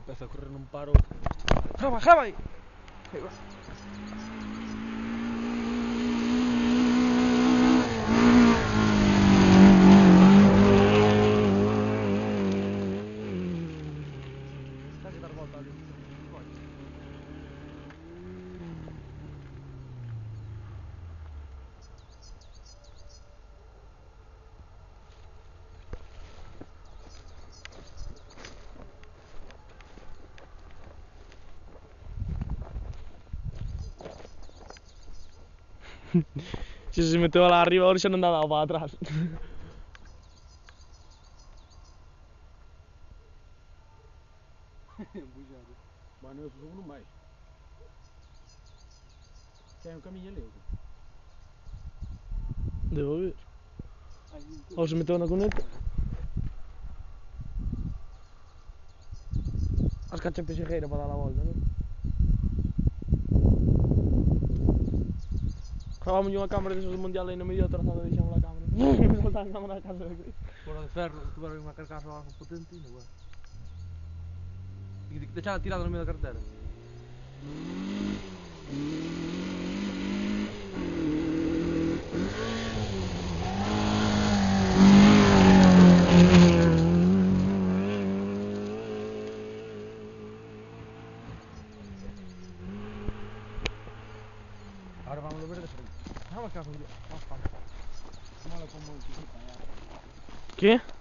Empezó a correr en un paro. ¡Graba, graba ahí! Estás a dar volta ali. Si se meteu lá arriba, ahora xa non dá para atrás. Bujado. Mano, eu subo no mais. Quer um caminho ali? Devo ver. Ou se meteu na cuneta. Acho que há sempre xerreira para dar a volta, non? Gravámoslle unha cámara desos do mundial aí no medio da trazada e deixamos a cámara. Soltar a cámara da casa de aquí. Fora de ferro, tuveron unha carcasa ou algo potente e non vai. E deixala tirada no medio da carretera. Ahora vamos a ver de frente. Vamos cá, vamos cá. Mala como el que Que?